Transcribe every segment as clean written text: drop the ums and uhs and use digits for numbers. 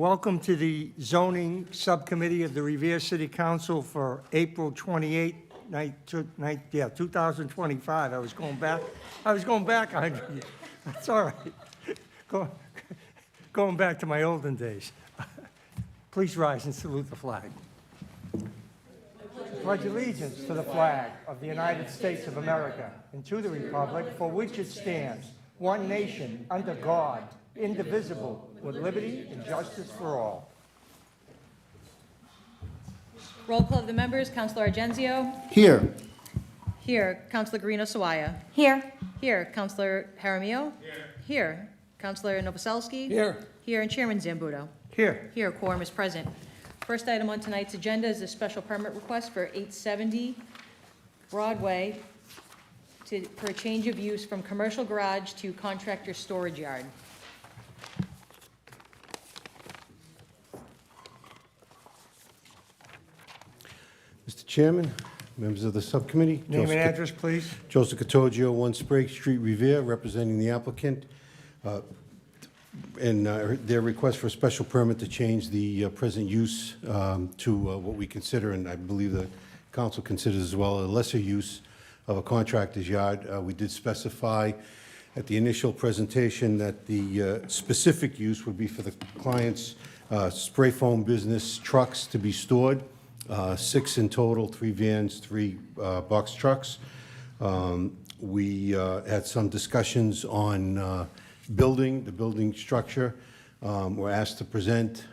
Welcome to the zoning subcommittee of the Revere City Council for April 28th, 2025. I was going back 100 years. That's all right. Going back to my olden days. Please rise and salute the flag. Pledge allegiance to the flag of the United States of America and to the republic for which it stands, one nation, under God, indivisible, with liberty and justice for all. Roll call of the members. Councilor Argenzio. Here. Here. Councilor Guarino Sawaya. Here. Here. Councilor Jaramillo. Here. Councilor Novoselsky. Here. Here. And Chairman Zambudo. Here. Here. Quorum is present. First item on tonight's agenda is a special permit request for 870 Broadway for a change of use from commercial garage to contractor storage yard. Mr. Chairman, members of the subcommittee. Name and address, please. Joseph Cottogio, 1 Sprague Street, Revere, representing the applicant. And their request for a special permit to change the present use to what we consider, and I believe the council considers as well, a lesser use of a contractor's yard. We did specify at the initial presentation that the specific use would be for the client's spray foam business trucks to be stored, 6 in total, 3 vans, 3 box trucks. We had some discussions on the building structure. We're asked to present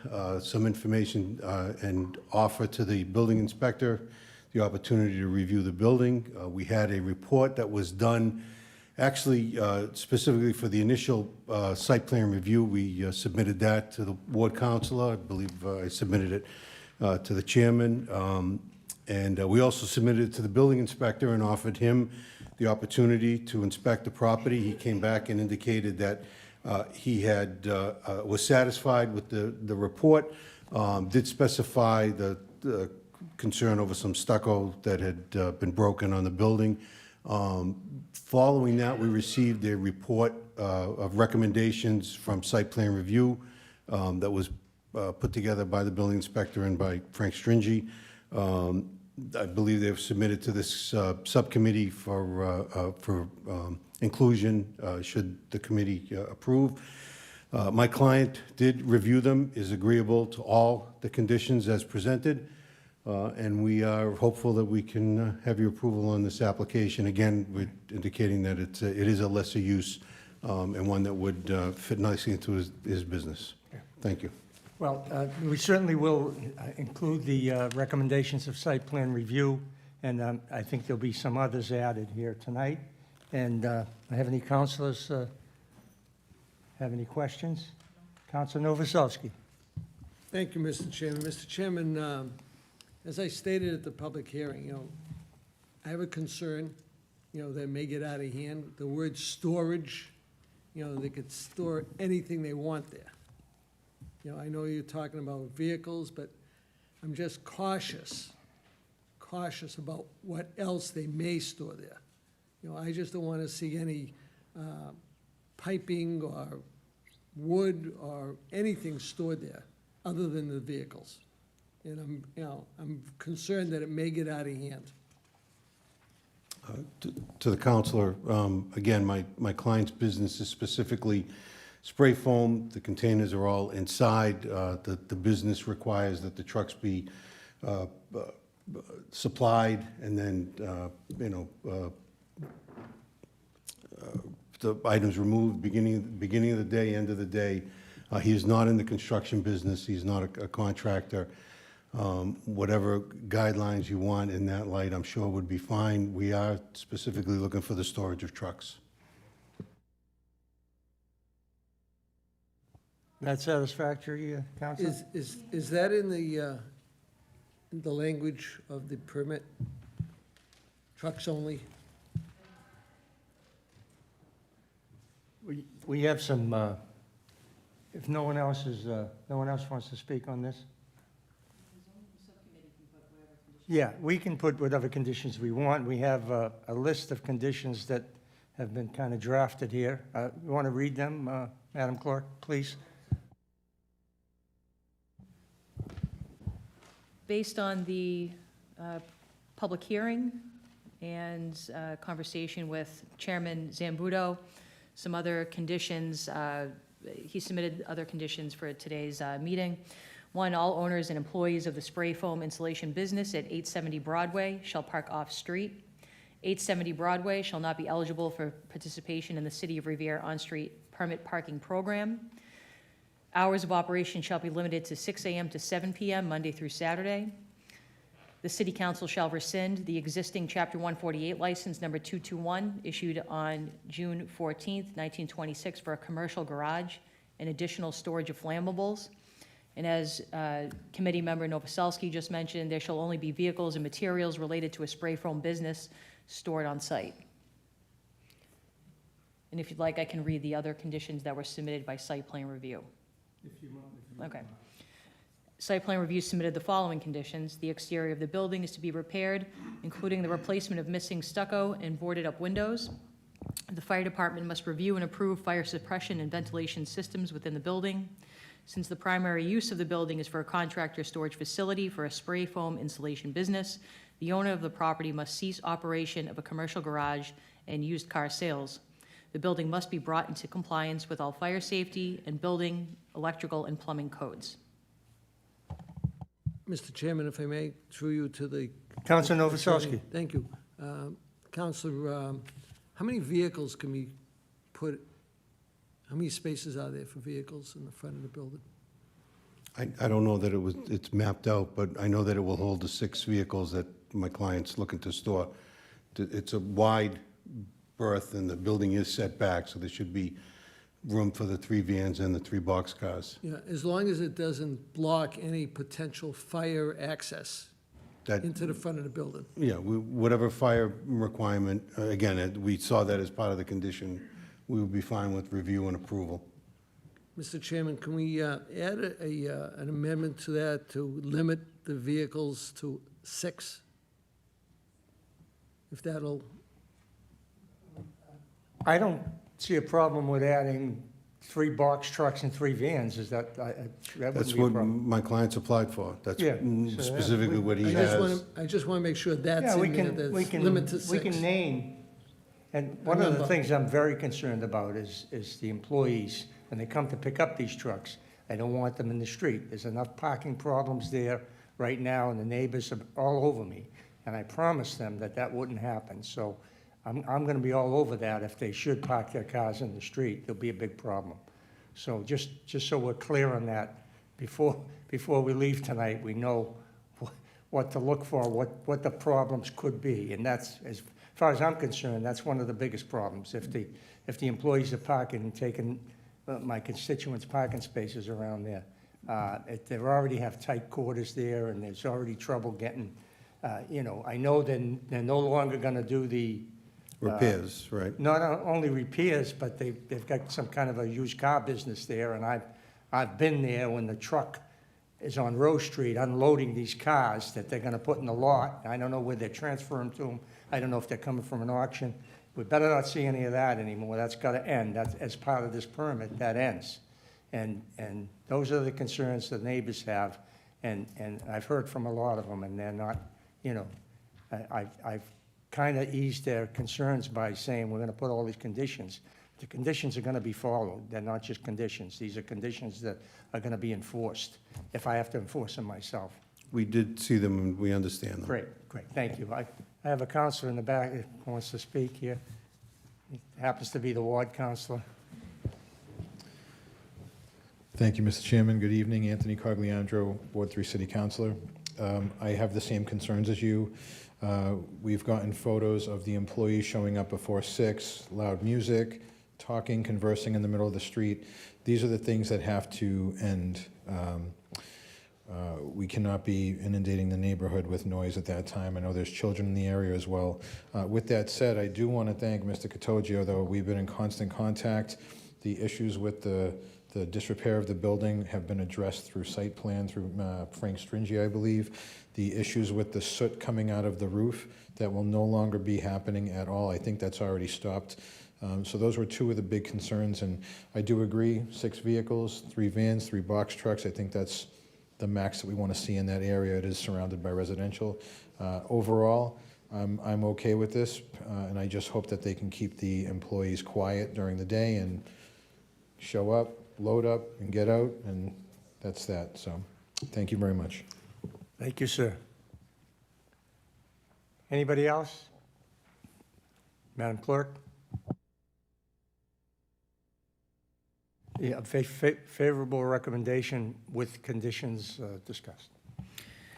some information and offer to the building inspector the opportunity to review the building. We had a report that was done actually specifically for the initial site plan review. We submitted that to the ward councilor. I believe I submitted it to the chairman. And we also submitted it to the building inspector and offered him the opportunity to inspect the property. He came back and indicated that he was satisfied with the report, did specify the concern over some stucco that had been broken on the building. Following that, we received a report of recommendations from site plan review that was put together by the building inspector and by Frank Stringy. I believe they've submitted to this subcommittee for inclusion, should the committee approve. My client did review them, is agreeable to all the conditions as presented, and we are hopeful that we can have your approval on this application. Again, we're indicating that it is a lesser use and one that would fit nicely into his business. Thank you. Well, we certainly will include the recommendations of site plan review, and I think there'll be some others added here tonight. And have any councilors have any questions? Councilor Novoselsky. Thank you, Mr. Chairman. Mr. Chairman, as I stated at the public hearing, I have a concern, that may get out of hand. The word storage, they could store anything they want there. I know you're talking about vehicles, but I'm just cautious about what else they may store there. I just don't want to see any piping or wood or anything stored there other than the vehicles. And I'm concerned that it may get out of hand. To the counselor, again, my client's business is specifically spray foam. The containers are all inside. The business requires that the trucks be supplied and then, the items removed beginning of the day, end of the day. He is not in the construction business. He's not a contractor. Whatever guidelines you want in that light, I'm sure would be fine. We are specifically looking for the storage of trucks. That satisfactory, Councilor? Is that in the language of the permit? Trucks only? We have some, if no one else wants to speak on this? Yeah, we can put whatever conditions we want. We have a list of conditions that have been kind of drafted here. You want to read them, Madam Clerk, please? Based on the public hearing and conversation with Chairman Zambudo, some other conditions, he submitted other conditions for today's meeting. One, all owners and employees of the spray foam insulation business at 870 Broadway shall park off-street. 870 Broadway shall not be eligible for participation in the City of Revere on-street permit parking program. Hours of operation shall be limited to 6 a.m. to 7 p.m., Monday through Saturday. The City Council shall rescind the existing Chapter 148 license number 221 issued on June 14th, 1926 for a commercial garage and additional storage of flammables. And as Committee Member Novoselsky just mentioned, there shall only be vehicles and materials related to a spray foam business stored on site. And if you'd like, I can read the other conditions that were submitted by site plan review. Okay. Site plan review submitted the following conditions. The exterior of the building is to be repaired, including the replacement of missing stucco and boarded-up windows. The fire department must review and approve fire suppression and ventilation systems within the building. Since the primary use of the building is for a contractor storage facility for a spray foam insulation business, the owner of the property must cease operation of a commercial garage and used car sales. The building must be brought into compliance with all fire safety and building, electrical, and plumbing codes. Mr. Chairman, if I may, through you to the... Councilor Novoselsky. Thank you. Counselor, how many vehicles can we put, how many spaces are there for vehicles in the front of the building? I don't know that it's mapped out, but I know that it will hold the 6 vehicles that my client's looking to store. It's a wide berth, and the building is set back, so there should be room for the 3 vans and the 3 boxcars. Yeah, as long as it doesn't block any potential fire access That, into the front of the building. yeah, whatever fire requirement, again, we saw that as part of the condition, we would be fine with review and approval. Mr. Chairman, can we add an amendment to that to limit the vehicles to 6? If that'll, I don't see a problem with adding 3 box trucks and 3 vans. Is that, that That's wouldn't be a what problem? my client's applied for. That's Yeah, so specifically what he I has. just want to make sure that's Yeah, we in there, can, we that's can, limit to we 6. can name, and one of the Remember. things I'm very concerned about is the employees, when they come to pick up these trucks. I don't want them in the street. There's enough parking problems there right now, and the neighbors are all over me. And I promised them that that wouldn't happen, so I'm gonna be all over that. If they should park their cars in the street, there'll be a big problem. So just so we're clear on that, before we leave tonight, we know what to look for, what the problems could be. And that's, as far as I'm concerned, that's one of the biggest problems. If the employees are parking and taking my constituents' parking spaces around there, they already have tight quarters there, and there's already trouble getting, I know they're no longer gonna do the Repairs, right? not only repairs, but they've got some kind of a used car business there, and I've been there when the truck is on Rose Street unloading these cars that they're gonna put in the lot. I don't know where they're transferring to them. I don't know if they're coming from an auction. We better not see any of that anymore. That's gotta end. That's, as part of this permit, that ends. And those are the concerns the neighbors have, and I've heard from a lot of them, and they're not, I've kind of eased their concerns by saying, we're gonna put all these conditions. The conditions are gonna be followed. They're not just conditions. These are conditions that are gonna be enforced, if I have to enforce them myself. We did see them, and we understand them. Great, thank you. I have a counselor in the back who wants to speak here. He happens to be the ward counselor. Thank you, Mr. Chairman. Good evening. Anthony Cogliandro, Ward 3 City Councilor. I have the same concerns as you. We've gotten photos of the employees showing up before 6, loud music, talking, conversing in the middle of the street. These are the things that have to end. We cannot be inundating the neighborhood with noise at that time. I know there's children in the area as well. With that said, I do want to thank Mr. Catogio, though we've been in constant contact. The issues with the disrepair of the building have been addressed through site plan, through Frank Stringi, I believe. The issues with the soot coming out of the roof, that will no longer be happening at all. I think that's already stopped. So those were 2 of the big concerns, and I do agree, 6 vehicles, 3 vans, 3 box trucks, I think that's the max that we want to see in that area. It is surrounded by residential. Overall, I'm okay with this, and I just hope that they can keep the employees quiet during the day and show up, load up, and get out, and that's that. So, thank you very much. Thank you, sir. Anybody else? Madam Clerk? Yeah, favorable recommendation with conditions discussed.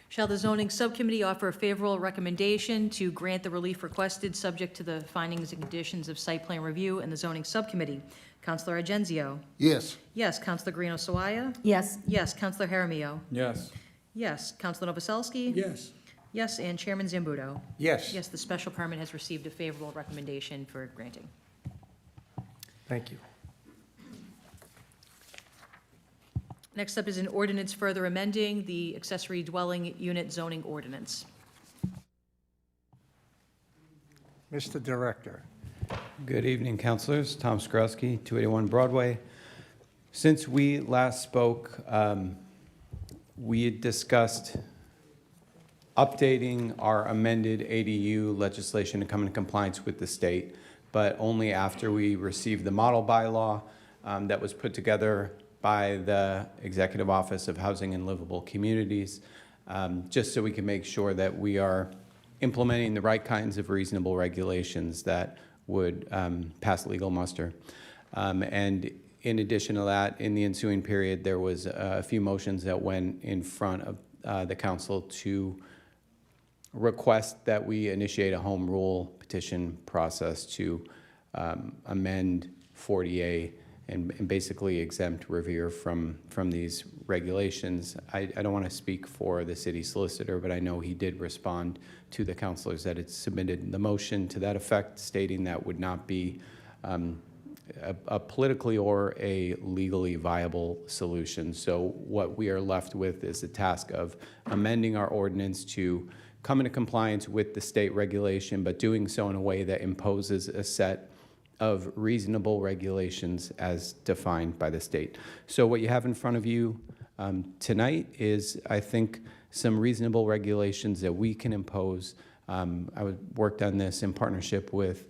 Shall the zoning subcommittee offer a favorable recommendation to grant the relief requested, subject to the findings and conditions of site plan review and the zoning subcommittee? Counselor Argenzio? Yes. Yes. Counselor Guarino Sawaya? Yes. Yes. Counselor Jaramillo? Yes. Yes. Counselor Novoselsky? Yes. Yes, and Chairman Zambudo? Yes. Yes, the special permit has received a favorable recommendation for granting. Thank you. Next up is an ordinance further amending the accessory dwelling unit zoning ordinance. Mr. Director. Good evening, councilors. Tom Skrowski, 281 Broadway. Since we last spoke, we had discussed updating our amended ADU legislation to come into compliance with the state, but only after we received the model bylaw that was put together by the Executive Office of Housing and Livable Communities, just so we can make sure that we are implementing the right kinds of reasonable regulations that would pass legal muster. And in addition to that, in the ensuing period, there was a few motions that went in front of the council to request that we initiate a home rule petition process to amend 40A and basically exempt Revere from these regulations. I don't want to speak for the city solicitor, but I know he did respond to the councilors that had submitted the motion to that effect, stating that would not be a politically or a legally viable solution. So what we are left with is the task of amending our ordinance to come into compliance with the state regulation, but doing so in a way that imposes a set of reasonable regulations as defined by the state. So what you have in front of you tonight is, I think, some reasonable regulations that we can impose. I worked on this in partnership with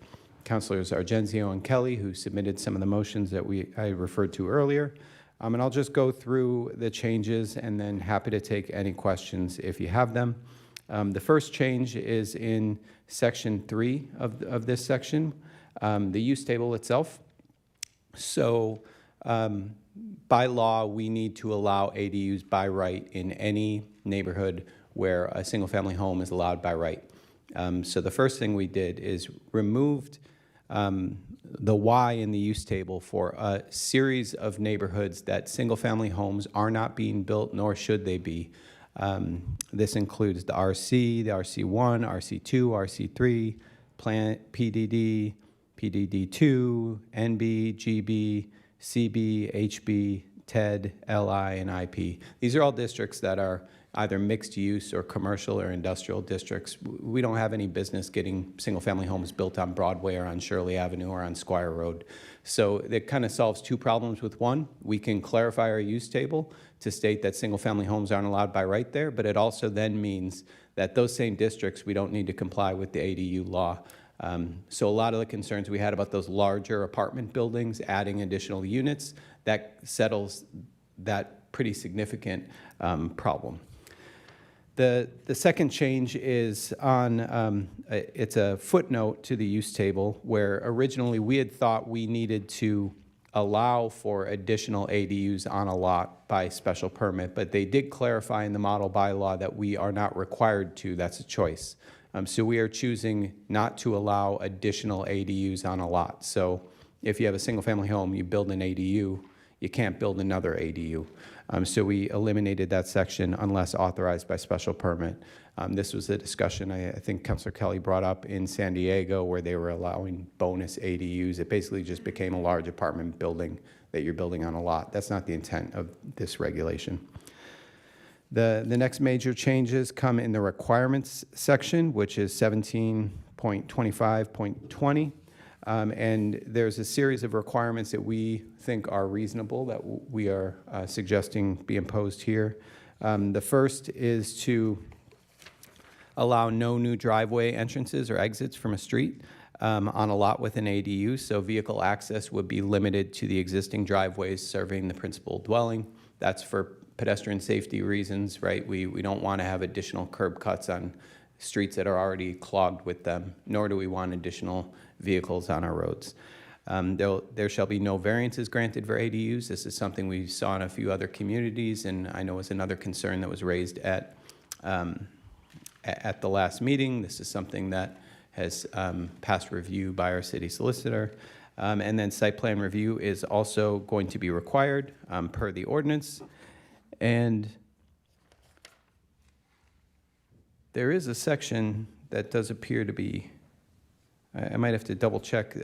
Councilors Argenzio and Kelly, who submitted some of the motions that I referred to earlier. And I'll just go through the changes and then happy to take any questions if you have them. The first change is in section 3 of this section, the use table itself. So by law, we need to allow ADUs by right in any neighborhood where a single-family home is allowed by right. So the first thing we did is removed the Y in the use table for a series of neighborhoods that single-family homes are not being built, nor should they be. This includes the RC, the RC1, RC2, RC3, PDD, PDD2, NB, GB, CB, HB, TED, LI, and IP. These are all districts that are either mixed use or commercial or industrial districts. We don't have any business getting single-family homes built on Broadway or on Shirley Avenue or on Squire Road. So it kind of solves two problems with one. We can clarify our use table to state that single-family homes aren't allowed by right there, but it also then means that those same districts, we don't need to comply with the ADU law. So a lot of the concerns we had about those larger apartment buildings, adding additional units, that settles that pretty significant problem. The second change is on, it's a footnote to the use table where originally we had thought we needed to allow for additional ADUs on a lot by special permit, but they did clarify in the model bylaw that we are not required to. That's a choice. So we are choosing not to allow additional ADUs on a lot. So if you have a single-family home, you build an ADU, you can't build another ADU. So we eliminated that section unless authorized by special permit. This was a discussion I think Councilor Kelly brought up in San Diego where they were allowing bonus ADUs. It basically just became a large apartment building that you're building on a lot. That's not the intent of this regulation. The next major changes come in the requirements section, which is 17.25.20. And there's a series of requirements that we think are reasonable that we are suggesting be imposed here. The first is to allow no new driveway entrances or exits from a street on a lot with an ADU, so vehicle access would be limited to the existing driveways serving the principal dwelling. That's for pedestrian safety reasons, right? We don't want to have additional curb cuts on streets that are already clogged with them, nor do we want additional vehicles on our roads. There shall be no variances granted for ADUs. This is something we saw in a few other communities, and I know was another concern that was raised at the last meeting. This is something that has passed review by our city solicitor. And then site plan review is also going to be required per the ordinance. And there is a section that does appear to be, I might have to double check,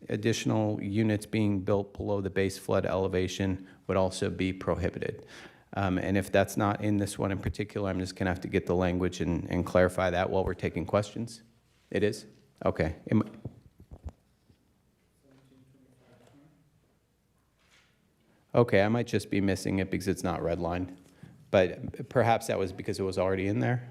additional units being built below the base flood elevation would also be prohibited. And if that's not in this one in particular, I'm just going to have to get the language and clarify that while we're taking questions. It is? Okay. Okay, I might just be missing it because it's not redlined, but perhaps that was because it was already in there.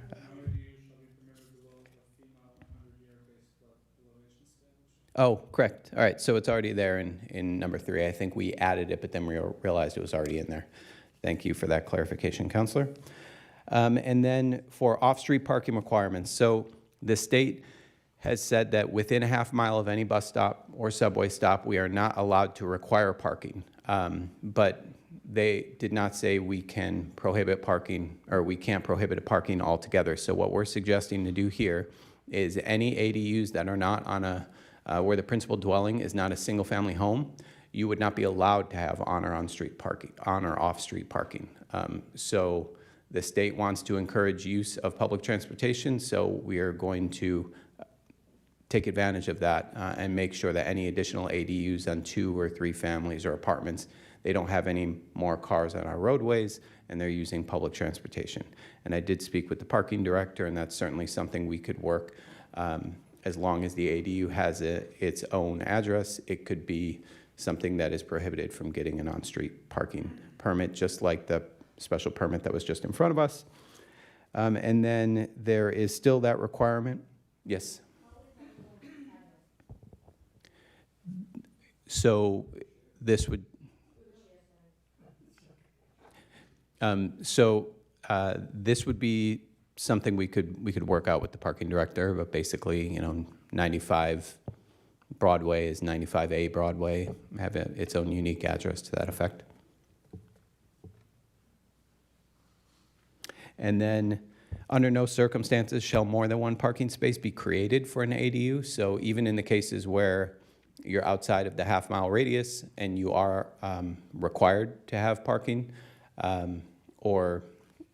Oh, correct. All right, so it's already there in number 3. I think we added it, but then we realized it was already in there. Thank you for that clarification, Counselor. And then for off-street parking requirements, so the state has said that within a half mile of any bus stop or subway stop, we are not allowed to require parking. But they did not say we can prohibit parking, or we can't prohibit parking altogether. So what we're suggesting to do here is any ADUs that are not on a, where the principal dwelling is not a single-family home, you would not be allowed to have on or on-street parking, on or off-street parking. So the state wants to encourage use of public transportation, so we are going to take advantage of that and make sure that any additional ADUs on 2 or 3 families or apartments, they don't have any more cars on our roadways and they're using public transportation. And I did speak with the parking director, and that's certainly something we could work as long as the ADU has its own address. It could be something that is prohibited from getting an on-street parking permit, just like the special permit that was just in front of us. And then there is still that requirement. Yes? So this would, this would be something we could work out with the parking director, but basically, 95 Broadway is 95A Broadway, have its own unique address to that effect. And then, under no circumstances shall more than one parking space be created for an ADU. So even in the cases where you're outside of the half-mile radius and you are required to have parking, or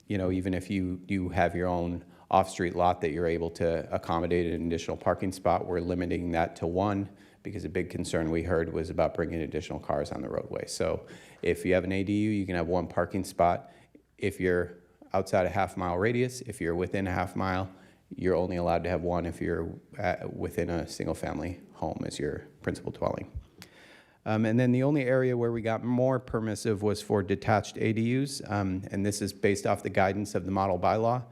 even if you have your own off-street lot that you're able to accommodate an additional parking spot, we're limiting that to 1, because a big concern we heard was about bringing additional cars on the roadway. So if you have an ADU, you can have 1 parking spot. If you're outside a half-mile radius, if you're within a half mile, you're only allowed to have 1 if you're within a single-family home as your principal dwelling. And then the only area where we got more permissive was for detached ADUs, and this is based off the guidance of the model bylaw.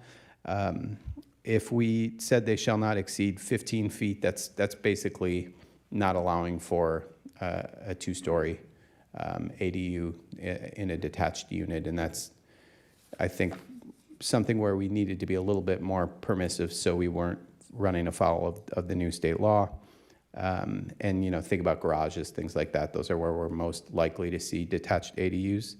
If we said they shall not exceed 15 feet, that's basically not allowing for a 2-story ADU in a detached unit, and that's, I think, something where we needed to be a little bit more permissive so we weren't running afoul of the new state law. And, think about garages, things like that. Those are where we're most likely to see detached ADUs.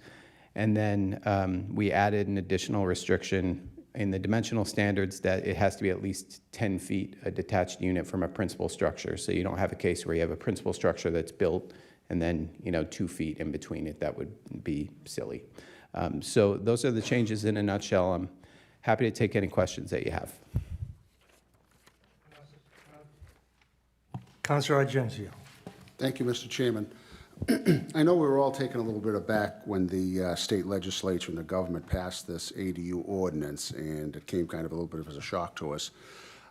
And then we added an additional restriction in the dimensional standards that it has to be at least 10 feet a detached unit from a principal structure. So you don't have a case where you have a principal structure that's built and then, 2 feet in between it. That would be silly. So those are the changes in a nutshell. I'm happy to take any questions that you have. Councilor Argentio. Thank you, Mr. Chairman. I know we were all taken a little bit aback when the state legislature and the government passed this ADU ordinance, and it came kind of a little bit as a shock to us.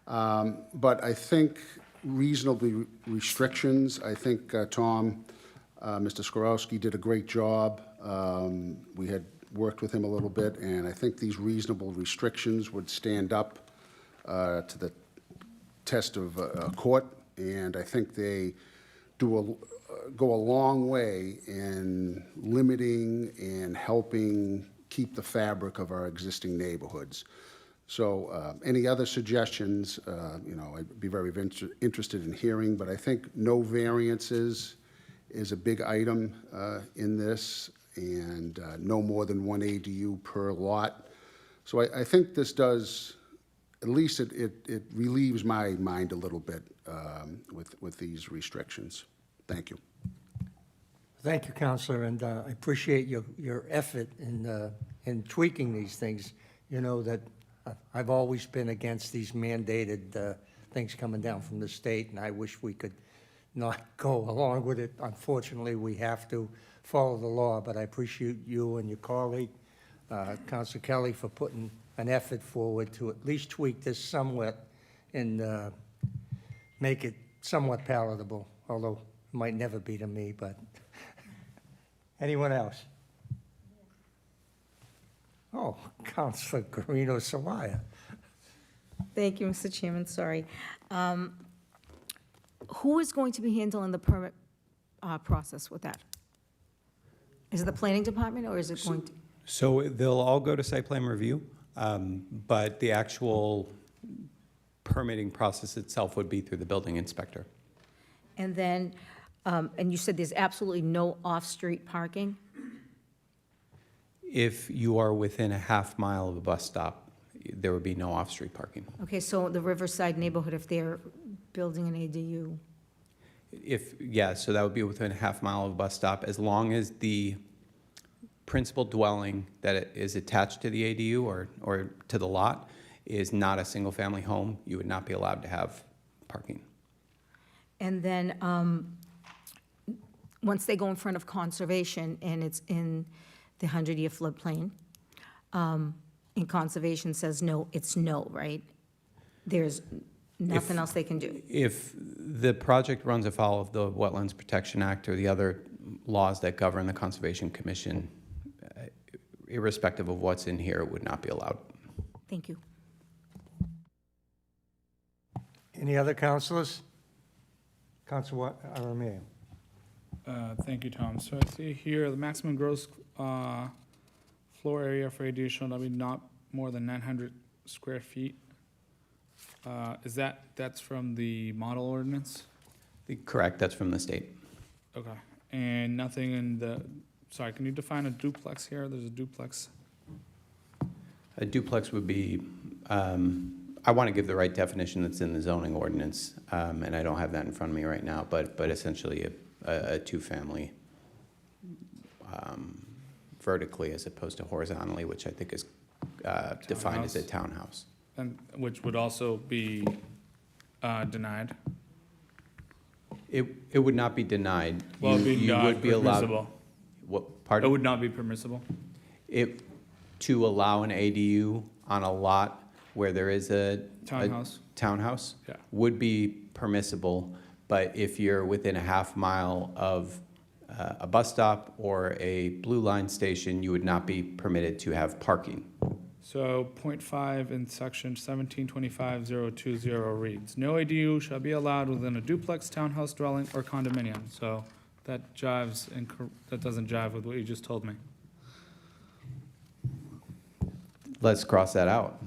But I think reasonable restrictions, I think Tom, Mr. Skorowski did a great job. We had worked with him a little bit, and I think these reasonable restrictions would stand up to the test of court, and I think they go a long way in limiting and helping keep the fabric of our existing neighborhoods. So any other suggestions, I'd be very interested in hearing, but I think no variances is a big item in this, and no more than one ADU per lot. So I think this does, at least it relieves my mind a little bit with these restrictions. Thank you. Thank you, Counselor, and I appreciate your effort in tweaking these things. You know that I've always been against these mandated things coming down from the state, and I wish we could not go along with it. Unfortunately, we have to follow the law, but I appreciate you and your colleague, Counselor Kelly, for putting an effort forward to at least tweak this somewhat and make it somewhat palatable, although it might never be to me, but anyone else? Oh, Counselor Guarino Sawaya. Thank you, Mr. Chairman, sorry. Who is going to be handling the permit process with that? Is it the planning department, or is it going to? So they'll all go to site plan review, but the actual permitting process itself would be through the building inspector. And then, and you said there's absolutely no off-street parking? If you are within a half mile of a bus stop, there would be no off-street parking. Okay, so the Riverside neighborhood, if they're building an ADU, So that would be within a half mile of a bus stop, as long as the principal dwelling that is attached to the ADU or to the lot is not a single-family home, you would not be allowed to have parking. and then, once they go in front of conservation and it's in the 100-year floodplain, and conservation says no, it's no, right? There's nothing else they can do. If the project runs afoul of the Wetlands Protection Act or the other laws that govern the Conservation Commission, irrespective of what's in here, it would not be allowed. Thank you. Any other counselors? Counselor Aramayo. Thank you, Tom. So I see here, the maximum gross floor area for ADU shall not be not more than 900 square feet. That's from the model ordinance? Correct, that's from the state. Okay. And nothing in the, sorry, can you define a duplex here? There's a duplex. A duplex would be, I want to give the right definition that's in the zoning ordinance, and I don't have that in front of me right now, but essentially a two-family vertically as opposed to horizontally, which I think is defined as a townhouse. And which would also be denied? It would not be denied. Well, it'd be You not would be allowed. permissible. What, It pardon? would not be permissible? To allow an ADU on a lot where there is a Townhouse? townhouse Yeah. would be permissible, but if you're within a half mile of a bus stop or a Blue Line station, you would not be permitted to have parking. So .5 in section 1725.020 reads, no ADU shall be allowed within a duplex, townhouse dwelling, or condominium. So that jives, that doesn't jive with what you just told me. Let's cross that out.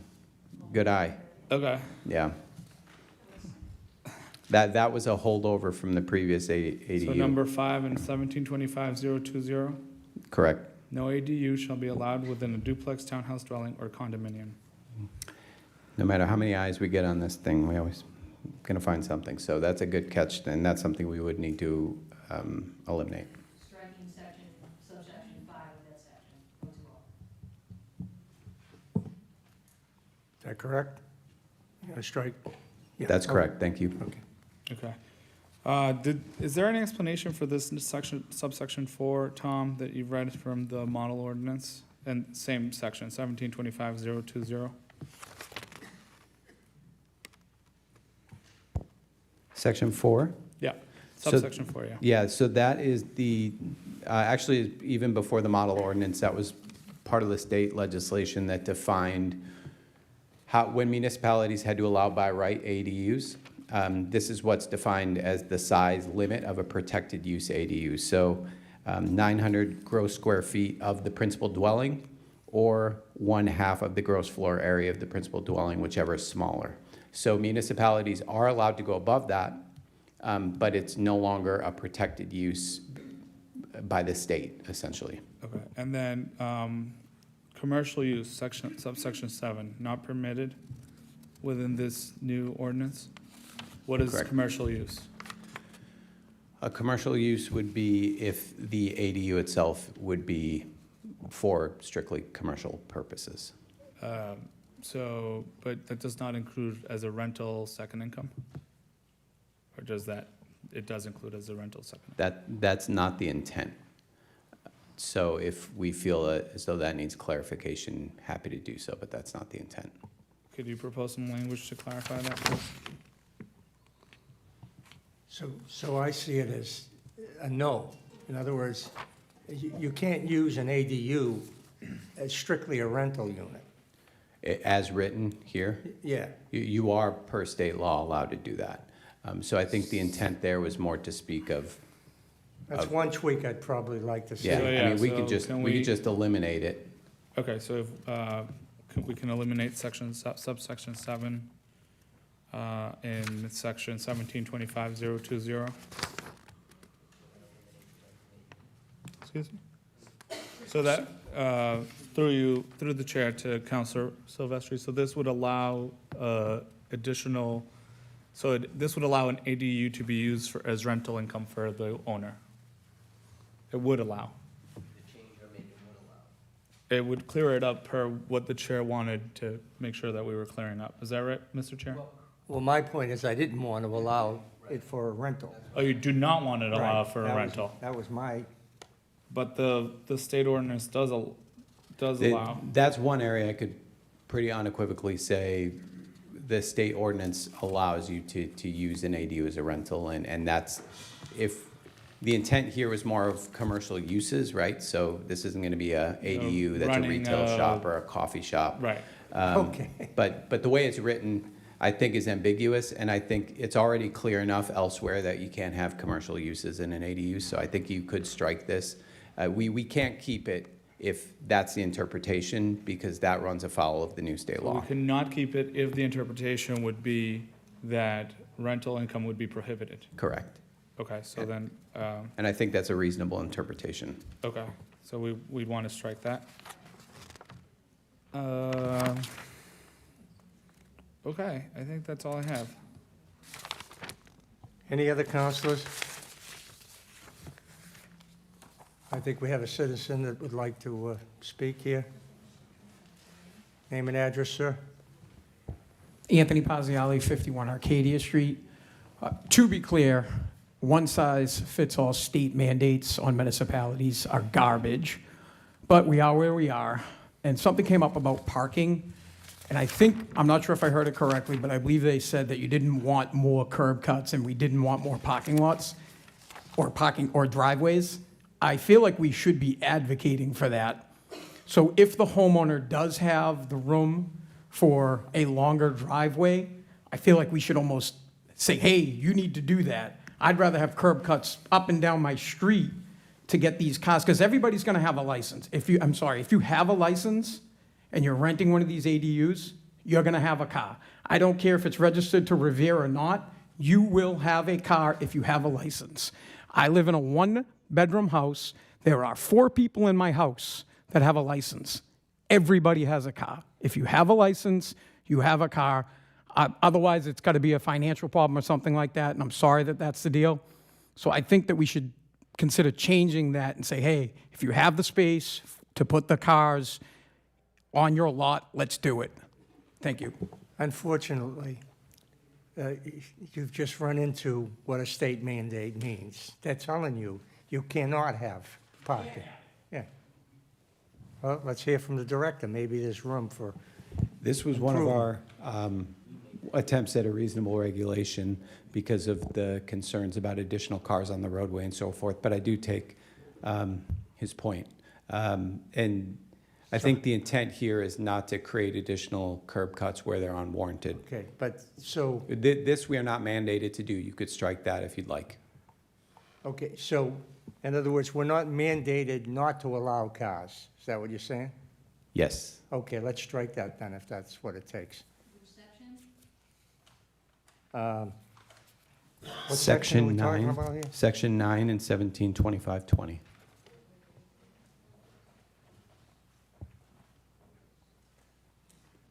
Good eye. Okay, Yeah. That was a holdover from the previous ADU. so number 5 in 1725.020, Correct. no ADU shall be allowed within a duplex, townhouse dwelling, or condominium. No matter how many eyes we get on this thing, we always gonna find something. So that's a good catch, and that's something we would need to eliminate. Striking subsection 5 of that section. Is that correct? You gonna strike? Yeah, That's okay. correct, thank you. Okay. Okay. Is there any explanation for this section, subsection 4, Tom, that you've read from the model ordinance? And same section, 1725.020? Section 4? Yeah, So- subsection 4, yeah. Yeah, so that is the, actually, even before the model ordinance, that was part of the state legislation that defined when municipalities had to allow by right ADUs. This is what's defined as the size limit of a protected use ADU. So 900 gross square feet of the principal dwelling, or 1/2 of the gross floor area of the principal dwelling, whichever is smaller. So municipalities are allowed to go above that, but it's no longer a protected use by the state, essentially. Okay, and then, commercial use, subsection 7, not permitted within this new ordinance? What is Correct. commercial use? A commercial use would be if the ADU itself would be for strictly commercial purposes. So, but that does not include as a rental second income? Or does that, it does include as a rental second? That's not the intent. So if we feel as though that needs clarification, happy to do so, but that's not the intent. Could you propose some language to clarify that, please? So I see it as a no. In other words, you can't use an ADU as strictly a rental unit. As written here, Yeah, you are per state law allowed to do that. So I think the intent there was more to speak of, that's one tweak I'd probably like to see. yeah, So, I yeah, mean, we so could just, can we we- could just eliminate it. Okay, so if, we can eliminate subsection 7 in section 1725.020. Excuse me? So that, through the chair to Counselor Silvestri, so this would allow additional, this would allow an ADU to be used as rental income for the owner? It would allow? It would clear it up per what the chair wanted to make sure that we were clearing up. Is that right, Mr. Chair? Well, my point is I didn't want to allow it for a rental. Oh, you do not want it allowed Right, for that a was- rental, That was my, but the state ordinance does allow. That's one area I could pretty unequivocally say the state ordinance allows you to use an ADU as a rental, and that's, if, the intent here was more of commercial uses, right? So this isn't gonna be a ADU that's a running retail a- shop or a coffee shop. Right. Okay. But the way it's written, I think is ambiguous, and I think it's already clear enough elsewhere that you can't have commercial uses in an ADU, so I think you could strike this. We can't keep it if that's the interpretation, because that runs afoul of the new state We law. cannot keep it if the interpretation would be that rental income would be prohibited. Correct. Okay, so then, And I think that's a reasonable interpretation. okay, so we'd want to strike that. Okay, I think that's all I have. any other counselors? I think we have a citizen that would like to speak here. Name and address, sir? Anthony Pazziali, 51 Arcadia Street. To be clear, one-size-fits-all state mandates on municipalities are garbage, but we are where we are. And something came up about parking, and I think, I'm not sure if I heard it correctly, but I believe they said that you didn't want more curb cuts and we didn't want more parking lots or parking or driveways. I feel like we should be advocating for that. So if the homeowner does have the room for a longer driveway, I feel like we should almost say, hey, you need to do that. I'd rather have curb cuts up and down my street to get these cars, because everybody's gonna have a license. If you have a license and you're renting one of these ADUs, you're gonna have a car. I don't care if it's registered to Revere or not, you will have a car if you have a license. I live in a one-bedroom house. There are 4 people in my house that have a license. Everybody has a car. If you have a license, you have a car. Otherwise, it's got to be a financial problem or something like that, and I'm sorry that that's the deal. So I think that we should consider changing that and say, hey, if you have the space to put the cars on your lot, let's do it. Thank you. Unfortunately, you've just run into what a state mandate means. They're telling you, you cannot have parking. Yeah. Well, let's hear from the director. Maybe there's room for, This was one of our attempts at a reasonable regulation because of the concerns about additional cars on the roadway and so forth, but I do take his point. And I think the intent here is not to create additional curb cuts where they're unwarranted. Okay, but, so, This we are not mandated to do. You could strike that if you'd like. okay, so, in other words, we're not mandated not to allow cars. Is that what you're saying? Yes. Okay, let's strike that then, if that's what it takes. What section are we Section talking 9, about here? Section 9 and 172520.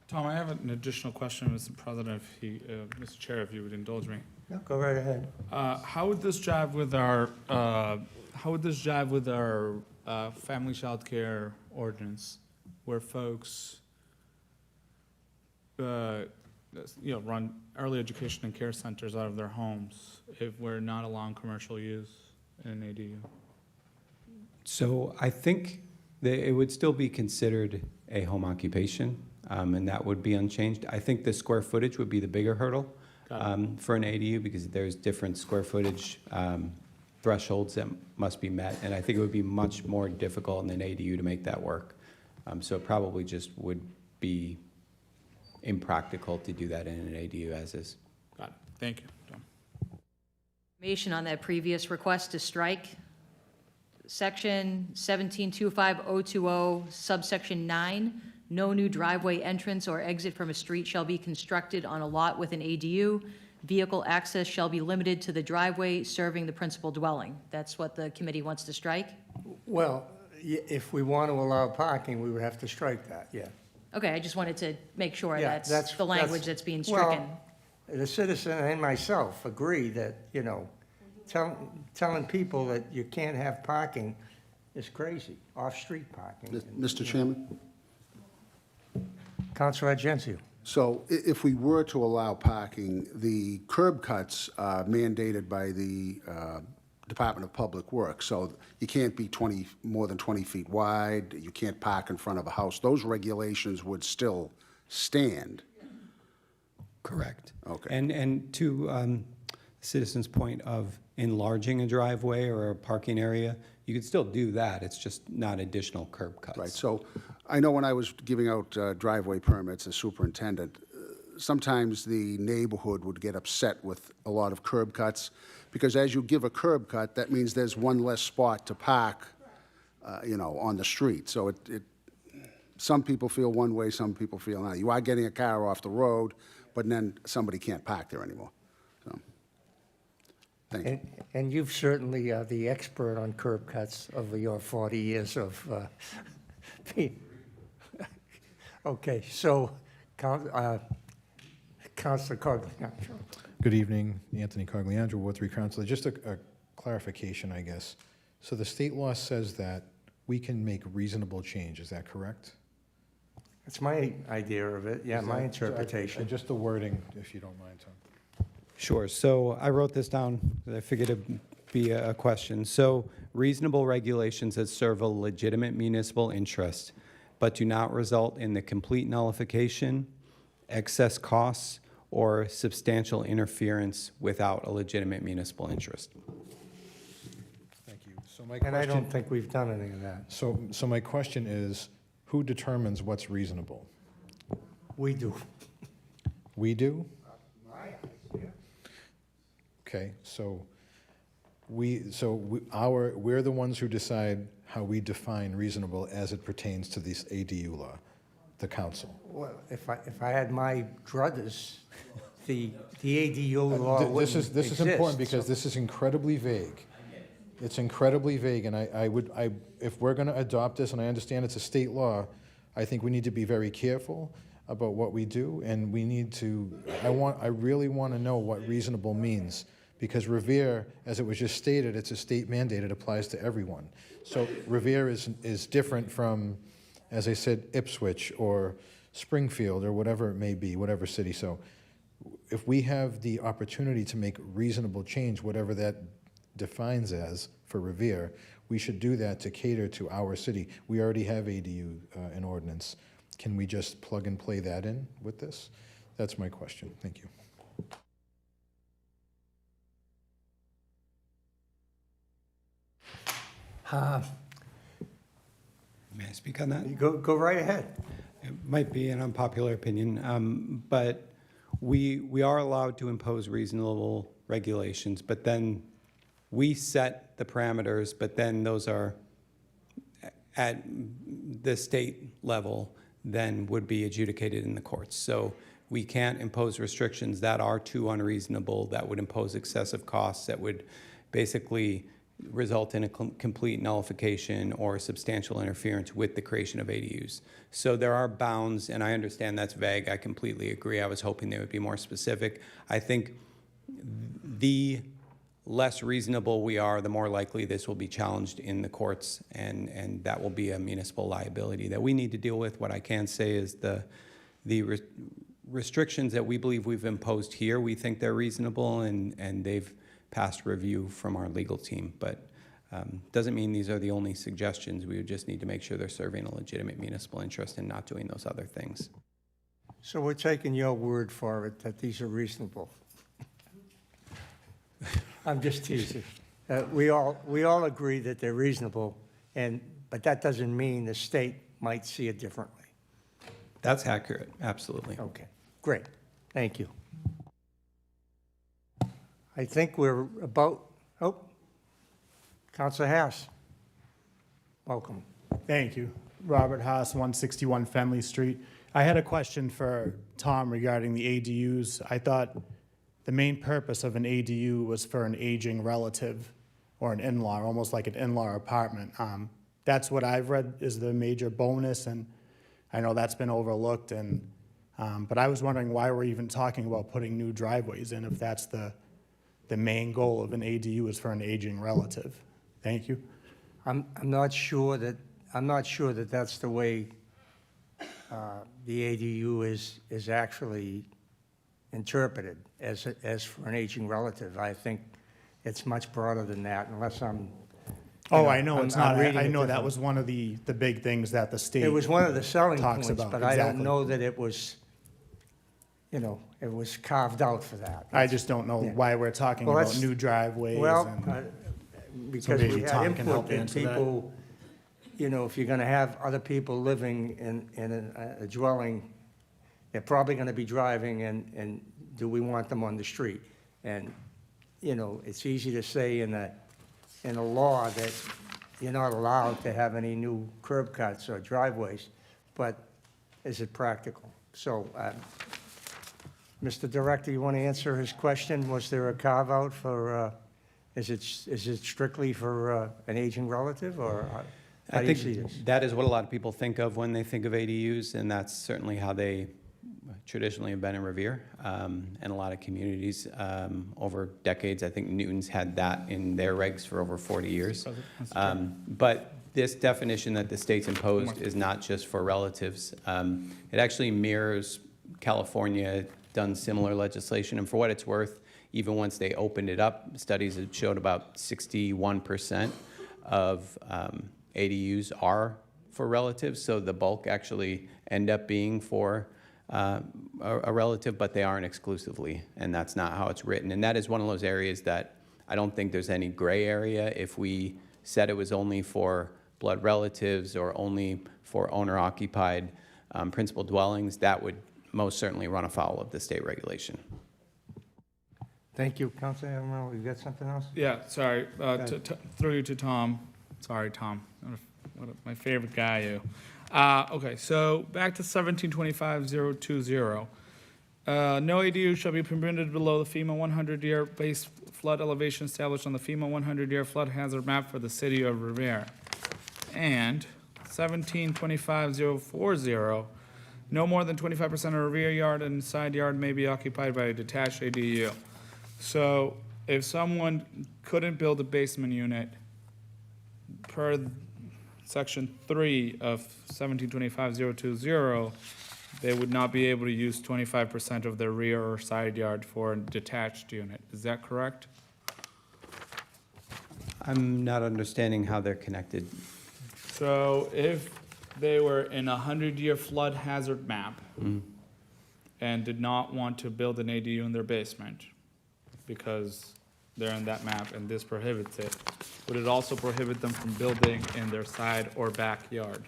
Tom, I have an additional question, Mr. President, Mr. Chair, if you would indulge me. No, go right ahead. How would this jive with our family child care ordinance, where folks, run early education and care centers out of their homes if we're not allowing commercial use in an ADU? So I think that it would still be considered a home occupation, and that would be unchanged. I think the square footage would be the bigger hurdle for an ADU, because there's different square footage thresholds that must be met, and I think it would be much more difficult in an ADU to make that work. So it probably just would be impractical to do that in an ADU as is. Got it. Thank you, Tom. Information on that previous request to strike. Section 1725020, subsection 9, no new driveway entrance or exit from a street shall be constructed on a lot with an ADU. Vehicle access shall be limited to the driveway serving the principal dwelling. That's what the committee wants to strike? Well, if we want to allow parking, we would have to strike that, yeah. Okay, I just wanted to make sure Yeah, that's the language that's being stricken. Well, the citizen and myself agree that, telling people that you can't have parking is crazy, off-street parking. Mr. Chairman? Councilor Agencio. So if we were to allow parking, the curb cuts are mandated by the Department of Public Works. So you can't be more than 20 feet wide, you can't park in front of a house. Those regulations would still stand. Correct. Okay. And to citizens' point of enlarging a driveway or a parking area, you could still do that. It's just not additional curb cuts. Right, so I know when I was giving out driveway permits as superintendent, sometimes the neighborhood would get upset with a lot of curb cuts, because as you give a curb cut, that means there's one less spot to park, on the street. So some people feel one way, some people feel another. You are getting a car off the road, but then somebody can't park there anymore. So, thank you. And you've certainly the expert on curb cuts over your 40 years of Okay, so, Councilor Cogliano. Good evening, Anthony Cogliandro, Ward 3 Councilor. Just a clarification, I guess. So the state law says that we can make reasonable change, is that correct? That's my idea of it, yeah, Is my that- interpretation. Just the wording, if you don't mind, Tom. Sure. So I wrote this down because I figured it'd be a question. So reasonable regulations that serve a legitimate municipal interest, but do not result in the complete nullification, excess costs, or substantial interference without a legitimate municipal interest. Thank you. So my And I don't question, think we've done any of that. so my question is, who determines what's reasonable? We do. We do? Okay, we're the ones who decide how we define reasonable as it pertains to this ADU law, the council. Well, if I had my druthers, the ADU law wouldn't This is important exist, because so- this is incredibly vague. It's incredibly vague, and if we're gonna adopt this, and I understand it's a state law, I think we need to be very careful about what we do, and we need to, I really wanna know what reasonable means. Because Revere, as it was just stated, it's a state mandate, it applies to everyone. So Revere is different from, as I said, Ipswich or Springfield or whatever it may be, whatever city. So if we have the opportunity to make reasonable change, whatever that defines as for Revere, we should do that to cater to our city. We already have ADU in ordinance. Can we just plug and play that in with this? That's my question. Thank you. I speak on that? You go right ahead. It might be an unpopular opinion, but we are allowed to impose reasonable regulations, but then we set the parameters, but then those are at the state level, then would be adjudicated in the courts. So we can't impose restrictions that are too unreasonable, that would impose excessive costs, that would basically result in a complete nullification or substantial interference with the creation of ADUs. So there are bounds, and I understand that's vague. I completely agree. I was hoping they would be more specific. I think the less reasonable we are, the more likely this will be challenged in the courts, and that will be a municipal liability that we need to deal with. What I can say is the restrictions that we believe we've imposed here, we think they're reasonable, and they've passed review from our legal team, but doesn't mean these are the only suggestions. We would just need to make sure they're serving a legitimate municipal interest and not doing those other things. So we're taking your word for it that these are reasonable. I'm just teasing. We all agree that they're reasonable, but that doesn't mean the state might see it differently. That's accurate, absolutely. Okay, great. Thank you. I think we're about, Counselor Haas. Welcome. Thank you. Robert Haas, 161 Fenley Street. I had a question for Tom regarding the ADUs. I thought the main purpose of an ADU was for an aging relative or an in-law, almost like an in-law apartment. That's what I've read is the major bonus, and I know that's been overlooked. But I was wondering why we're even talking about putting new driveways in if that's the main goal of an ADU is for an aging relative. Thank you. I'm not sure that that's the way the ADU is actually interpreted as for an aging relative. I think it's much broader than that, unless I'm. I know it's not. I know that different. was one of the big things that the state. It was one of the selling talks points, about, but I don't exactly. know that it was, it was carved out for that. I just don't know Yeah. why we're talking Well, about that's- new driveways. Well, and, because maybe we had Tom can input help that answer that. people, if you're gonna have other people living in a dwelling, they're probably gonna be driving, and do we want them on the street? And, it's easy to say in a law that you're not allowed to have any new curb cuts or driveways, but is it practical? So, Mr. Director, you want to answer his question? Was there a carve-out for, is it strictly for an aging relative, or how I do you see think this? that is what a lot of people think of when they think of ADUs, and that's certainly how they traditionally have been in Revere, and a lot of communities over decades. I think Newton's had that in their regs for over 40 years. But this definition that the state's imposed is not just for relatives. It actually mirrors California, done similar legislation, and for what it's worth, even once they opened it up, studies had showed about 61% of ADUs are for relatives, so the bulk actually end up being for a relative, but they aren't exclusively, and that's not how it's written. And that is one of those areas that I don't think there's any gray area. If we said it was only for blood relatives or only for owner-occupied principal dwellings, that would most certainly run afoul of the state regulation. Thank you, Councilor Amaral. You got something else? Yeah, sorry, through you to Tom. Sorry, Tom, my favorite guy, you. Okay, so back to 1725-020. No ADU shall be permitted below the FEMA 100-year base flood elevation established on the FEMA 100-year flood hazard map for the city of Revere. And 1725-040, no more than 25% of a rear yard and side yard may be occupied by a detached ADU. So if someone couldn't build a basement unit per Section 3 of 1725-020, they would not be able to use 25% of their rear or side yard for a detached unit. Is that correct? I'm not understanding how they're connected. So if they were in a 100-year flood hazard map and did not want to build an ADU in their basement because they're in that map and this prohibits it, would it also prohibit them from building in their side or backyard?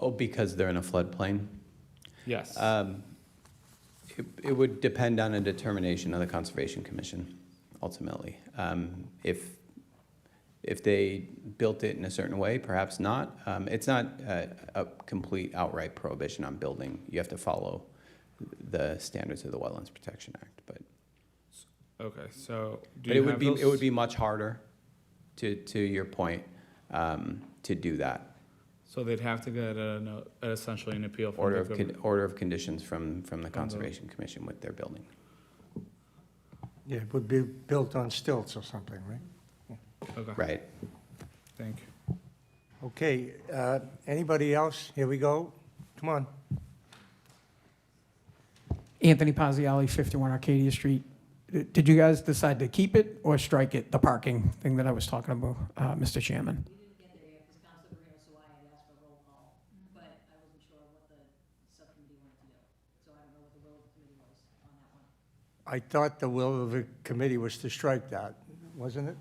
Oh, because they're in a floodplain? Yes. It would depend on a determination of the Conservation Commission, ultimately. If they built it in a certain way, perhaps not. It's not a complete outright prohibition on building. You have to follow the standards of the Wetlands Protection Act, but Okay, so do it you would have be, those? it would be much harder, to your point, to do that. So they'd have to get essentially an appeal from the government. Order of conditions from the Conservation Commission with their building. Yeah, it would be built on stilts or something, right? Okay, Right. thank you. Okay, anybody else? Here we go. Come on. Anthony Pazziali, 51 Arcadia Street. Did you guys decide to keep it or strike it, the parking thing that I was talking about, Mr. Chairman? We didn't get there yet because Councilor Guerrero Sawaya had asked for a roll call, but I wasn't sure what the subcommittee wanted to do. So I don't know what the will of the committee was on that one. I thought the will of the committee was to strike that, wasn't it?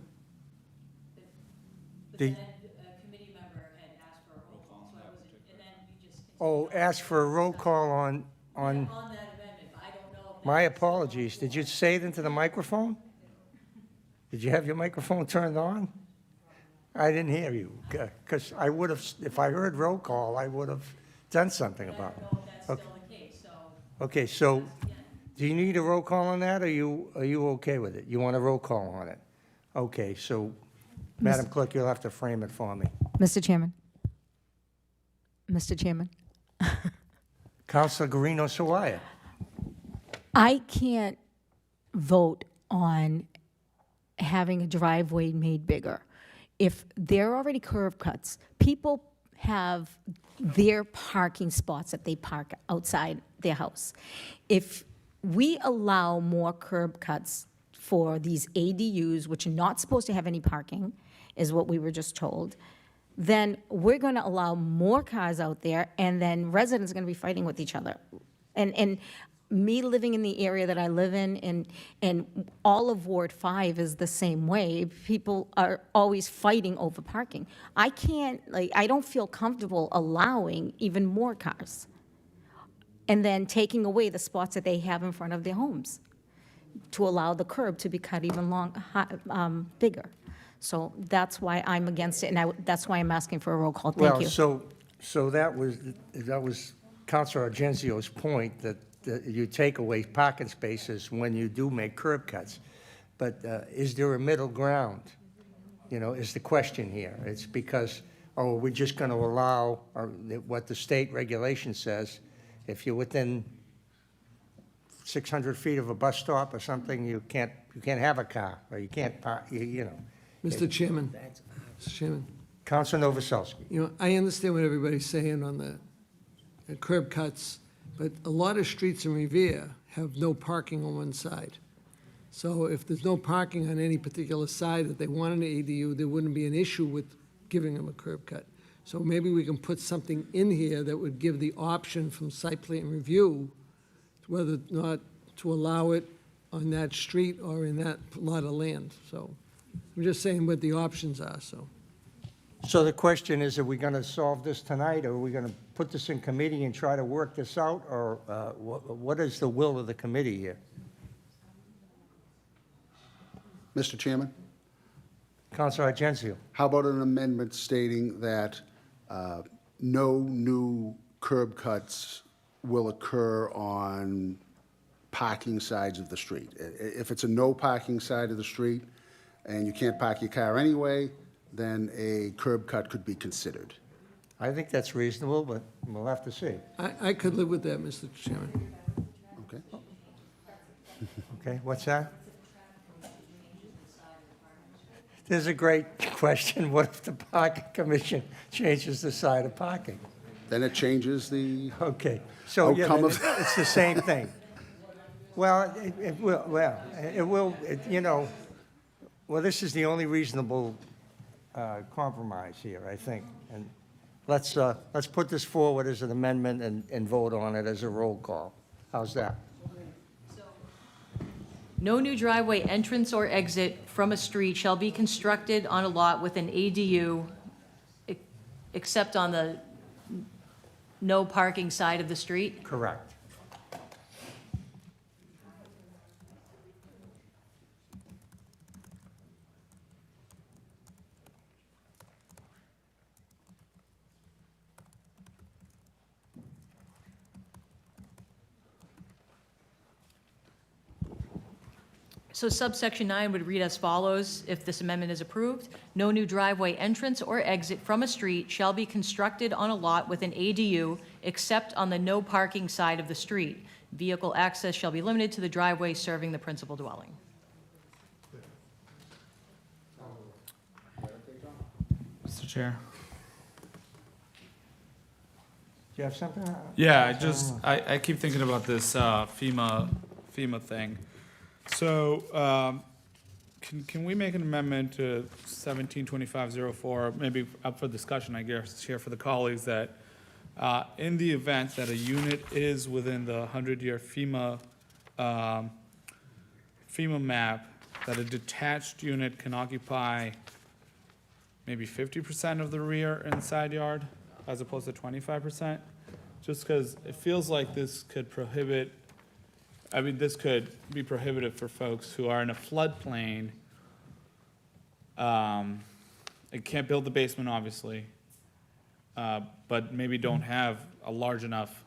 But The- then a committee member had asked for a roll call, so I wasn't, and then you just. Oh, ask for a roll call on, On that amendment, but I don't know if. my apologies. Did you say it into the microphone? Did you have your microphone turned on? I didn't hear you, because I would have, if I heard roll call, I would have done something I about don't know if that's Okay. still the case, so. it. Okay, so do you need a roll call on that, or are you okay with it? You want a roll call on it? Okay, so, Madam Clerk, you'll have to frame it for me. Mr. Chairman? Mr. Chairman? Counselor Guarino Sawaya. I can't vote on having a driveway made bigger. If there are already curb cuts, people have their parking spots that they park outside their house. If we allow more curb cuts for these ADUs, which are not supposed to have any parking, is what we were just told, then we're going to allow more cars out there, and then residents are going to be fighting with each other. And me living in the area that I live in, and all of Ward 5 is the same way. People are always fighting over parking. I can't, I don't feel comfortable allowing even more cars, and then taking away the spots that they have in front of their homes to allow the curb to be cut even bigger. So that's why I'm against it, and that's why I'm asking for a roll call. Thank you. Well, so that was Counselor Argenzio's point, that you take away parking spaces when you do make curb cuts. But is there a middle ground? You know, is the question here. It's because, are we just going to allow what the state regulation says? If you're within 600 feet of a bus stop or something, you can't have a car, or you can't park, you know. Mr. Chairman, Mr. Chairman, Counselor Novoselsky. you know, I understand what everybody's saying on the curb cuts, but a lot of streets in Revere have no parking on one side. So if there's no parking on any particular side that they want an ADU, there wouldn't be an issue with giving them a curb cut. So maybe we can put something in here that would give the option from site plan review whether or not to allow it on that street or in that lot of land. So I'm just saying what the options are, so. So the question is, are we going to solve this tonight, or are we going to put this in committee and try to work this out, or what is the will of the committee here? Mr. Chairman, Counselor Argenzio. how about an amendment stating that no new curb cuts will occur on parking sides of the street? If it's a no parking side of the street and you can't park your car anyway, then a curb cut could be considered. I think that's reasonable, but we'll have to see. I could live with that, Mr. Chairman. Okay? Okay, what's that? There's a great question. What if the parking commission changes the side of parking? Then it changes the, Okay, so yeah, Outcome then of- it's the same thing. Well, it will, you know, well, this is the only reasonable compromise here, I think. And let's put this forward as an amendment and vote on it as a roll call. How's that? No new driveway entrance or exit from a street shall be constructed on a lot with an ADU, except on the no parking side of the street? Correct. So subsection 9 would read as follows, if this amendment is approved: no new driveway entrance or exit from a street shall be constructed on a lot with an ADU except on the no parking side of the street. Vehicle access shall be limited to the driveway serving the principal dwelling. Mr. Chair. Do you have something? Yeah, I keep thinking about this FEMA thing. So, can we make an amendment to 172504, maybe up for discussion, I guess, here for the colleagues, that in the event that a unit is within the 100-year FEMA map, that a detached unit can occupy maybe 50% of the rear and side yard, as opposed to 25%? Just because it feels like this could prohibit, I mean, this could be prohibitive for folks who are in a floodplain. They can't build the basement, obviously, but maybe don't have a large enough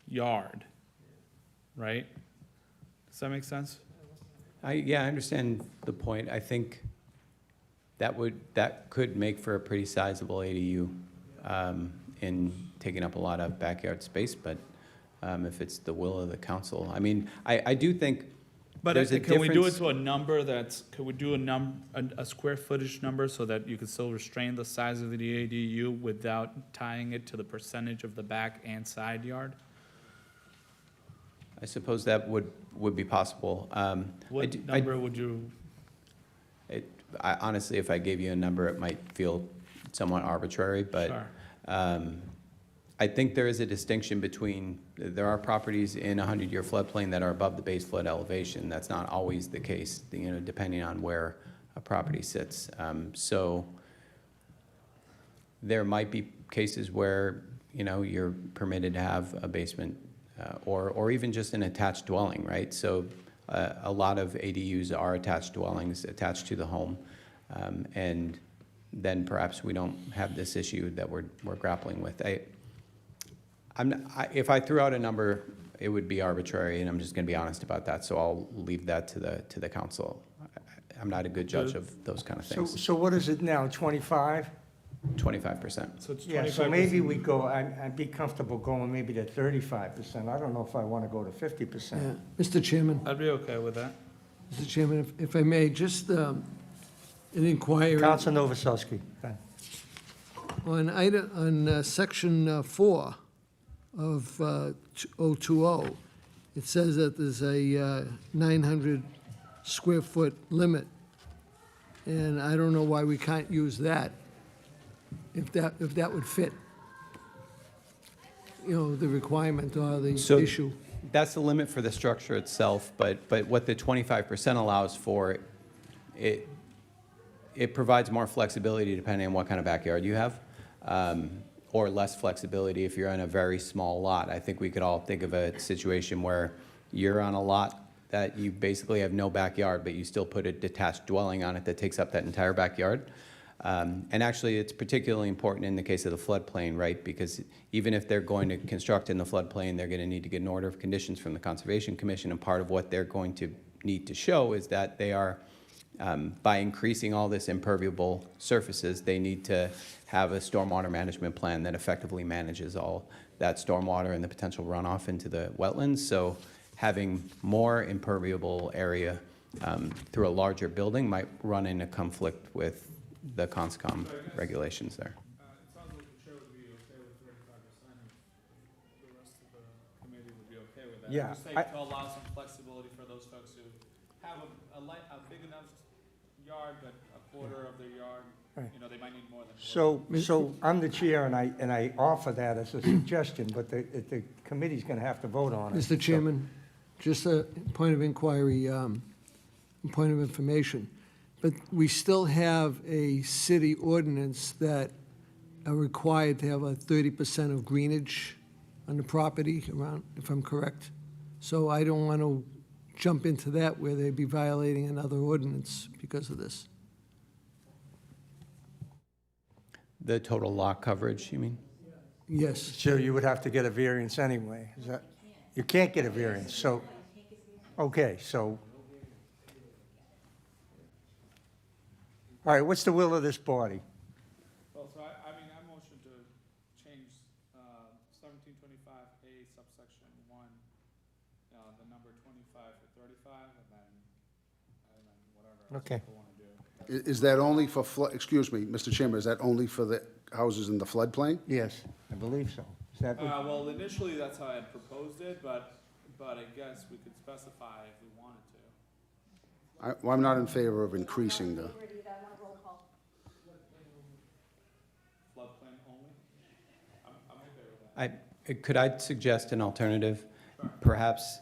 yard, right? Does that make sense? Yeah, I understand the point. I think that could make for a pretty sizable ADU in taking up a lot of backyard space, but if it's the will of the council, I mean, I do think But there's a can we do it difference. to a number that's, could we do a square footage number so that you could still restrain the size of the ADU without tying it to the percentage of the back and side yard? I suppose that would be possible. What number would you, Honestly, if I gave you a number, it might feel somewhat arbitrary, but Sure. I think there is a distinction between, there are properties in a 100-year floodplain that are above the base flood elevation. That's not always the case, depending on where a property sits. So there might be cases where, you're permitted to have a basement or even just an attached dwelling, right? So a lot of ADUs are attached dwellings attached to the home. And then perhaps we don't have this issue that we're grappling with. If I threw out a number, it would be arbitrary, and I'm just going to be honest about that. So I'll leave that to the council. I'm not a good judge of those kind of things. So what is it now, 25? 25%. so it's 25%? Yeah, so maybe we go, I'd be comfortable going maybe to 35%. I don't know if I want to go to 50%. Yeah. Mr. Chairman, I'd be okay with that. Mr. Chairman, if I may, just an inquiry Council Novoselsky. on section 4 of 020, it says that there's a 900 square foot limit, and I don't know why we can't use that, if that would fit, the requirement or the So- issue. That's the limit for the structure itself, but what the 25% allows for, it provides more flexibility depending on what kind of backyard you have, or less flexibility if you're on a very small lot. I think we could all think of a situation where you're on a lot that you basically have no backyard, but you still put a detached dwelling on it that takes up that entire backyard. And actually, it's particularly important in the case of the floodplain, right? Because even if they're going to construct in the floodplain, they're going to need to get an order of conditions from the Conservation Commission, and part of what they're going to need to show is that they are, by increasing all this impermeable surfaces, they need to have a stormwater management plan that effectively manages all that stormwater and the potential runoff into the wetlands. So having more impermeable area through a larger building might run into conflict with the CONSCOM regulations there. It sounds like the chair would be okay with 35%, and the rest of the committee would be okay with that. Yeah, Just say to allow some flexibility for those folks who have a big enough yard, but a quarter of their yard, Right. they might need more than a quarter. So I'm the chair, and I offer that as a suggestion, but the committee's going to have to vote on it. Mr. Chairman, just a point of inquiry, point of information. But we still have a city ordinance that are required to have a 30% of greenage on the property around, if I'm correct. So I don't want to jump into that where they'd be violating another ordinance because of this. The total lot coverage, you mean? Yes. So you would have to get a variance anyway, is that? You can't get a variance, so, okay, so. All right, what's the will of this body? Well, so I mean, I motion to change 1725A subsection 1, the number 25 to 35, and then whatever else Okay. people want to do. Is that only for flood, excuse me, Mr. Chairman, is that only for the houses in the floodplain? Yes, I believe so. Is that, Well, initially, that's how I had proposed it, but I guess we could specify if we wanted to. Well, I'm not in favor of increasing the, Floodplain only? I'm okay with that. Could I suggest an alternative? Perhaps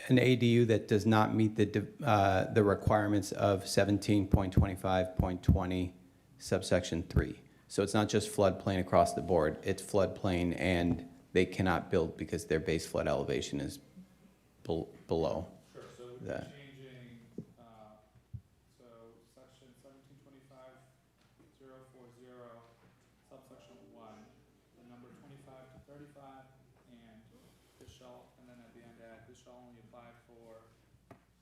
an ADU that does not meet the requirements of 17.25.20 subsection 3. So it's not just floodplain across the board, it's floodplain and they cannot build because their base flood elevation is below Sure, so we'd be that. changing, so section 1725.040, subsection 1, the number 25 to 35, and this shall, and then at the end add, this shall only apply for,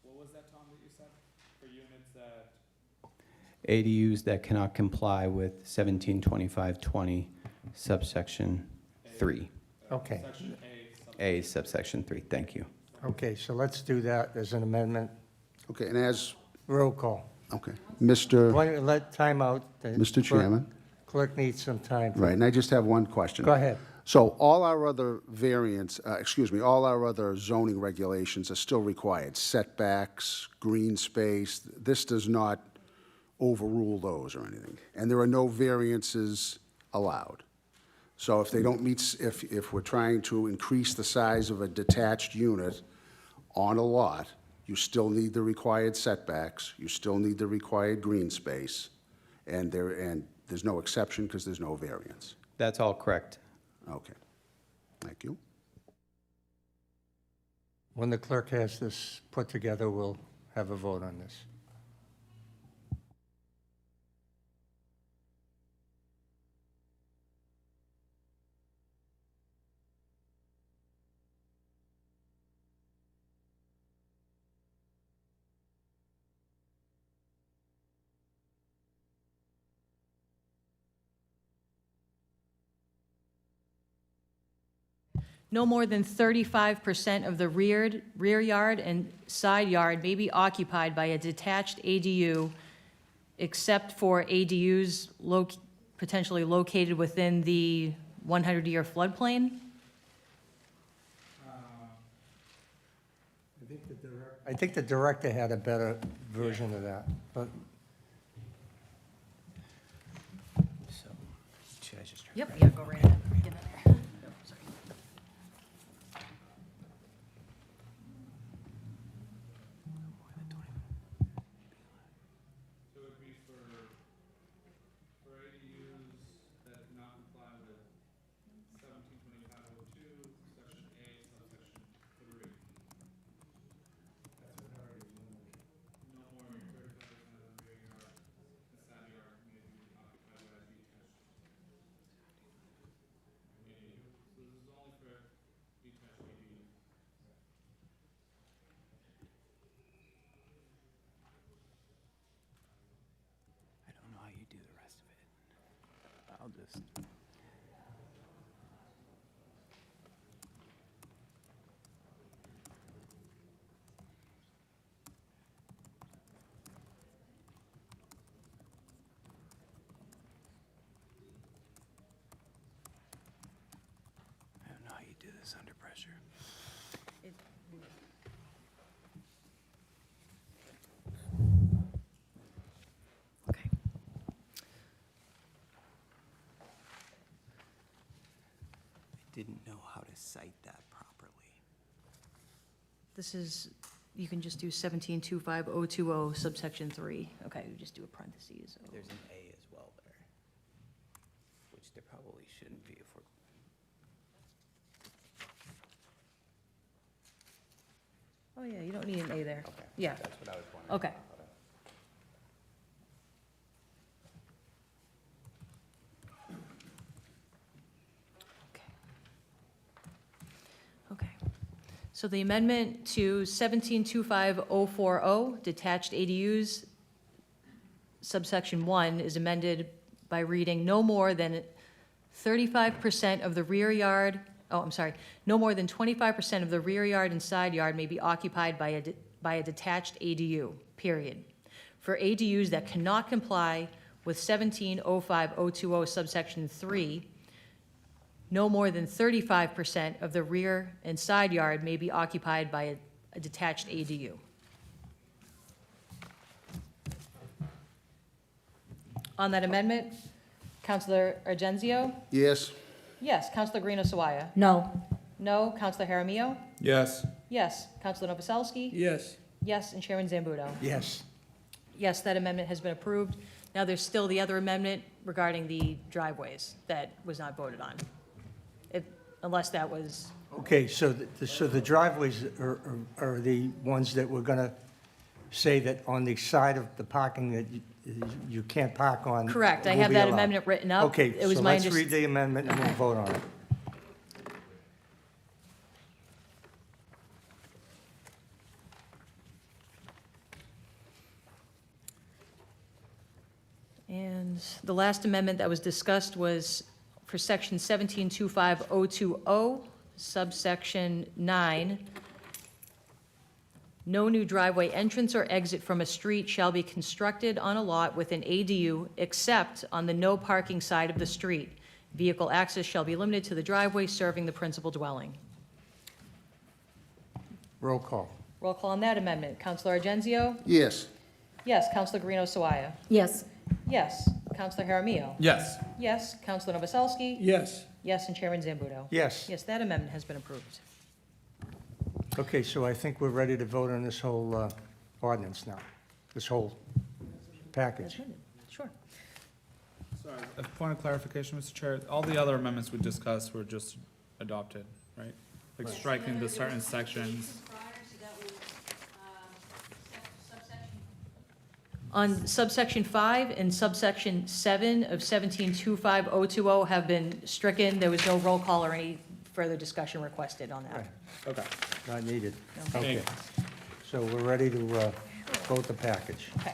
what was that, Tom, that you said? For units that, ADUs that cannot comply with 1725.20 subsection 3. okay, section A subsection 3, thank you. okay, so let's do that as an amendment. okay, and as, Roll call. okay, Mr. Why don't you let time out? Mr. Chairman, Clerk needs some time. right, and I just have one question. Go ahead. So all our other variants, all our other zoning regulations are still required, setbacks, green space, this does not overrule those or anything, and there are no variances allowed. So if they don't meet, if we're trying to increase the size of a detached unit on a lot, you still need the required setbacks, you still need the required green space, and there's no exception because there's no variance. That's all correct. Okay, thank you. When the clerk has this put together, we'll have a vote on this. No more than 35% of the rear yard and side yard may be occupied by a detached ADU, except for ADUs potentially located within the 100-year floodplain. I think the director had a better version of that, but So, should I just? Yep, yeah, go right ahead. Get in there. No, sorry. so it'd be for ADUs that do not comply with 1725.02, section A, subsection 3. That's what already no more than 35% of the rear yard and side yard may be occupied by a detached ADU. So this is only for detached ADUs. I don't know how you do the rest of it. I'll just. I don't know how you do this under pressure. Okay. I didn't know how to cite that properly. This is, you can just do 1725.020 subsection 3. Okay, we just do a parentheses. so- There's an A as well there, which there probably shouldn't be if we're. Oh, yeah, you don't need an A there. Yeah. That's what I was wondering. Okay. Okay. So the amendment to 1725040, detached ADUs, subsection 1, is amended by reading no more than 35% of the rear yard, no more than 25% of the rear yard and side yard may be occupied by a detached ADU, period. For ADUs that cannot comply with 1705020 subsection 3, no more than 35% of the rear and side yard may be occupied by a detached ADU. On that amendment, Counselor Argenzio? Yes? Yes. Counselor Guarino Sawaya? No. No. Counselor Jaramillo? Yes. Yes. Counselor Novoselsky? Yes. Yes. And Chairman Zambudo? Yes. Yes, that amendment has been approved. Now, there's still the other amendment regarding the driveways that was not voted on, unless that was, Okay, so the driveways are the ones that we're going to say that on the side of the parking that you can't park on. correct. I will have be that allowed. amendment written up. Okay, It was so my let's read the amendment and we'll vote on it. And the last amendment that was discussed was for section 1725020, subsection 9. No new driveway entrance or exit from a street shall be constructed on a lot with an ADU except on the no parking side of the street. Vehicle access shall be limited to the driveway serving the principal dwelling. Roll call. Roll call on that amendment. Counselor Argenzio? Yes. Yes. Counselor Guarino Sawaya? Yes. Yes. Counselor Jaramillo? Yes. Yes. Counselor Novoselsky? Yes. Yes. And Chairman Zambudo? Yes. Yes, that amendment has been approved. Okay, so I think we're ready to vote on this whole ordinance now, this whole package. Sure. Sorry, a point of clarification, Mr. Chair. All the other amendments we discussed were just adopted, right? Like striking the certain sections. On subsection 5 and subsection 7 of 1725020 have been stricken. There was no roll call or any further discussion requested on that. Right. Okay. Not needed. Thank Okay. you. So we're ready to vote the package. Okay.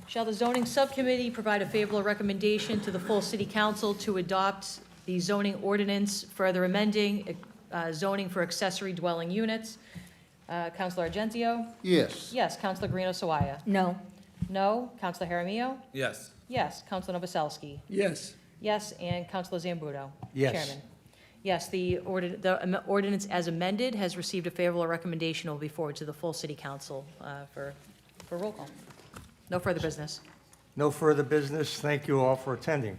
Shall the zoning subcommittee provide a favorable recommendation to the full city council to adopt the zoning ordinance further amending zoning for accessory dwelling units? Counselor Argenzio? Yes. Yes. Counselor Guarino Sawaya? No. No. Counselor Jaramillo? Yes. Yes. Counselor Novoselsky? Yes. Yes. And Counselor Zambudo? Yes. Chairman? Yes, the ordinance as amended has received a favorable recommendation and will be forwarded to the full city council for roll call. No further business. No further business. Thank you all for attending.